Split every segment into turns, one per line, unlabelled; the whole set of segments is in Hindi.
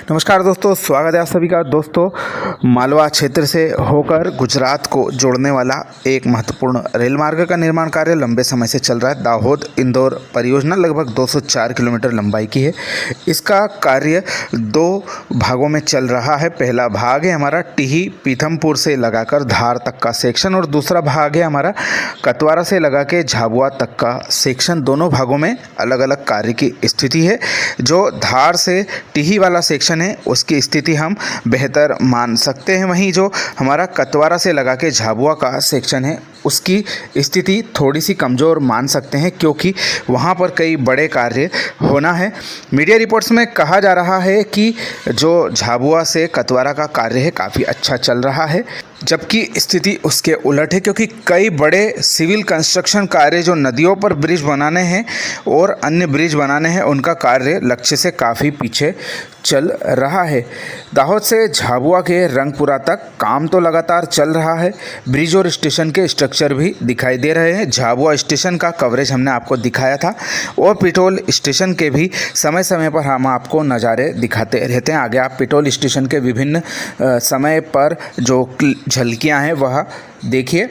नमस्कार दोस्तों, स्वागत है आप सभी का। दोस्तों, मालवा क्षेत्र से होकर गुजरात को जोड़ने वाला एक महत्वपूर्ण रेल मार्ग का निर्माण कार्य लंबे समय से चल रहा है। दाहोद इंदौर परियोजना लगभग 204 किलोमीटर लंबाई की है। इसका कार्य दो भागों में चल रहा है। पहला भाग है हमारा टिही पीथमपुर से लगाकर धार तक का सेक्शन और दूसरा भाग है हमारा कतवारा से लगा के झाबुआ तक का सेक्शन। दोनों भागों में अलग अलग कार्य की स्थिति है। जो धार से टिही वाला सेक्शन है उसकी स्थिति हम बेहतर मान सकते हैं। वहीं जो हमारा कतवारा से लगा के झाबुआ का सेक्शन है उसकी स्थिति थोड़ी सी कमज़ोर मान सकते हैं, क्योंकि वहाँ पर कई बड़े कार्य होना है। मीडिया रिपोर्ट्स में कहा जा रहा है कि जो झाबुआ से कतवारा का कार्य है काफ़ी अच्छा चल रहा है, जबकि स्थिति उसके उलट है, क्योंकि कई बड़े सिविल कंस्ट्रक्शन कार्य जो नदियों पर ब्रिज बनाने हैं और अन्य ब्रिज बनाने हैं उनका कार्य लक्ष्य से काफ़ी पीछे चल रहा है। दाहोद से झाबुआ के रंगपुरा तक काम तो लगातार चल रहा है। ब्रिज और स्टेशन के स्ट्रक्चर भी दिखाई दे रहे हैं। झाबुआ स्टेशन का कवरेज हमने आपको दिखाया था और पिटोल स्टेशन के भी समय समय पर हम आपको नज़ारे दिखाते रहते हैं। आगे आप पिटोल स्टेशन के विभिन्न समय पर जो झलकियाँ हैं वह देखिए।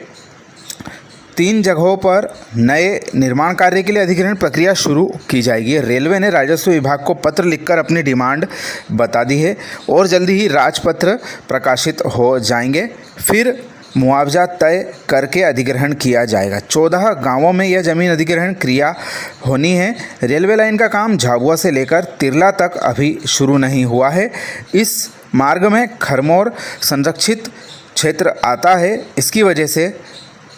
3 जगहों पर नए निर्माण कार्य के लिए अधिग्रहण प्रक्रिया शुरू की जाएगी। रेलवे ने राजस्व विभाग को पत्र लिखकर अपनी डिमांड बता दी है और जल्दी ही राजपत्र प्रकाशित हो जाएंगे। फिर मुआवजा तय करके अधिग्रहण किया जाएगा। 14 गांवों में यह जमीन अधिग्रहण क्रिया होनी है। रेलवे लाइन का काम झाबुआ से लेकर तिरला तक अभी शुरू नहीं हुआ है। इस मार्ग में खरमोर संरक्षित क्षेत्र आता है। इसकी वजह से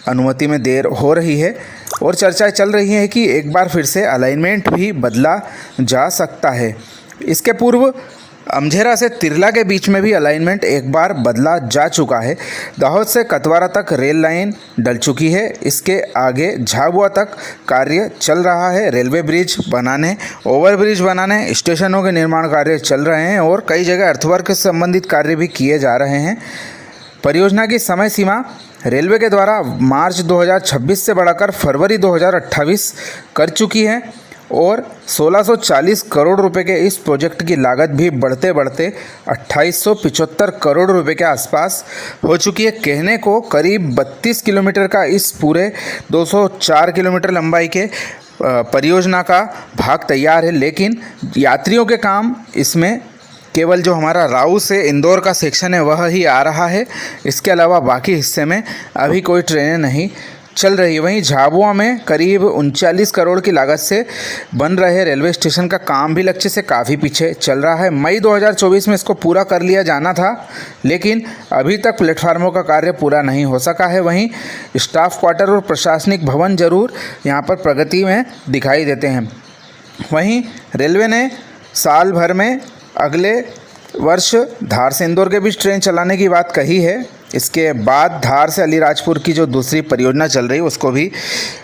अनुमति में देर हो रही है और चर्चाएं चल रही हैं कि एक बार फिर से अलाइनमेंट भी बदला जा सकता है। इसके पूर्व अमझेरा से तिरला के बीच में भी अलाइनमेंट एक बार बदला जा चुका है। दाहोद से कतवारा तक रेल लाइन डल चुकी है। इसके आगे झाबुआ तक कार्य चल रहा है। रेलवे ब्रिज बनाने, ओवरब्रिज बनाने, स्टेशनों के निर्माण कार्य चल रहे हैं और कई जगह अर्थवर्क से संबंधित कार्य भी किए जा रहे हैं। परियोजना की समय सीमा रेलवे के द्वारा मार्च 2026 से बढ़ाकर फरवरी 2028 कर चुकी है और 1640 करोड़ रुपए के इस प्रोजेक्ट की लागत भी बढ़ते बढ़ते 2875 करोड़ रुपए के आसपास हो चुकी है। कहने को करीब 32 किलोमीटर का इस पूरे 204 किलोमीटर लंबाई के परियोजना का भाग तैयार है, लेकिन यात्रियों के काम इसमें केवल जो हमारा राऊ से इंदौर का सेक्शन है वह ही आ रहा है। इसके अलावा बाकी हिस्से में अभी कोई ट्रेनें नहीं चल रही। वहीं झाबुआ में करीब 39 करोड़ की लागत से बन रहे रेलवे स्टेशन का काम भी लक्ष्य से काफ़ी पीछे चल रहा है। मई 2024 में इसको पूरा कर लिया जाना था, लेकिन अभी तक प्लेटफार्मों का कार्य पूरा नहीं हो सका है। वहीं स्टाफ क्वार्टर और प्रशासनिक भवन जरूर यहाँ पर प्रगति में दिखाई देते हैं। वहीं रेलवे ने साल भर में अगले वर्ष धार से इंदौर के बीच ट्रेन चलाने की बात कही है। इसके बाद धार से अलीराजपुर की जो दूसरी परियोजना चल रही है उसको भी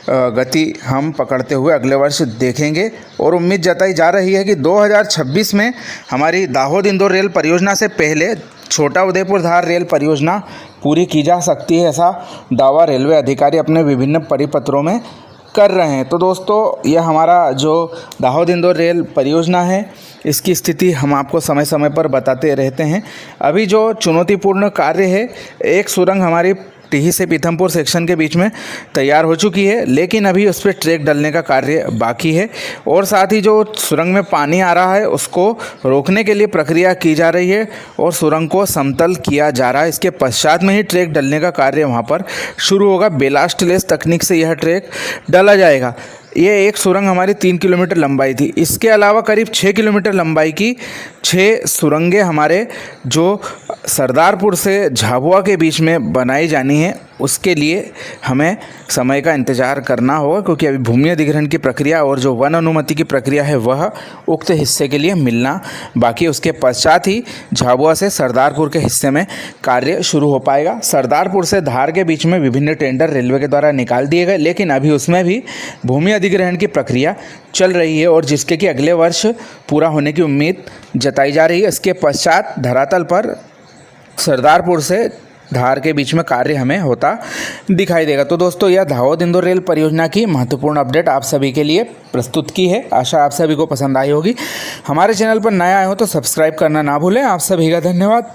गति हम पकड़ते हुए अगले वर्ष देखेंगे और उम्मीद जताई जा रही है कि 2026 में हमारी दाहोद इंदौर रेल परियोजना से पहले छोटा उदयपुर धार रेल परियोजना पूरी की जा सकती है। ऐसा दावा रेलवे अधिकारी अपने विभिन्न परिपत्रों में कर रहे हैं। तो दोस्तों, यह हमारा जो दाहोद इंदौर रेल परियोजना है इसकी स्थिति हम आपको समय समय पर बताते रहते हैं। अभी जो चुनौतीपूर्ण कार्य है, एक सुरंग हमारी टिही से पीथमपुर सेक्शन के बीच में तैयार हो चुकी है, लेकिन अभी उस पर ट्रैक डलने का कार्य बाकी है और साथ ही जो सुरंग में पानी आ रहा है उसको रोकने के लिए प्रक्रिया की जा रही है और सुरंग को समतल किया जा रहा है। इसके पश्चात में ही ट्रैक डलने का कार्य वहाँ पर शुरू होगा। बेलास्ट लेस तकनीक से यह ट्रैक डाला जाएगा। ये एक सुरंग हमारी 3 किलोमीटर लंबाई थी। इसके अलावा करीब 6 किलोमीटर लंबाई की 6 सुरंगें हमारे जो सरदारपुर से झाबुआ के बीच में बनाई जानी है, उसके लिए हमें समय का इंतज़ार करना होगा, क्योंकि अभी भूमि अधिग्रहण की प्रक्रिया और जो वन अनुमति की प्रक्रिया है वह उक्त हिस्से के लिए मिलना बाकी। उसके पश्चात ही झाबुआ से सरदारपुर के हिस्से में कार्य शुरू हो पाएगा। सरदारपुर से धार के बीच में विभिन्न टेंडर रेलवे के द्वारा निकाल दिए गए, लेकिन अभी उसमें भी भूमि अधिग्रहण की प्रक्रिया चल रही है और जिसके कि अगले वर्ष पूरा होने की उम्मीद जताई जा रही है। इसके पश्चात धरातल पर सरदारपुर से धार के बीच में कार्य हमें होता दिखाई देगा। तो दोस्तों, यह दाहोद इंदौर रेल परियोजना की महत्वपूर्ण अपडेट आप सभी के लिए प्रस्तुत की है। आशा आप सभी को पसंद आई होगी। हमारे चैनल पर नया आए हो तो सब्सक्राइब करना ना भूलें। आप सभी का धन्यवाद।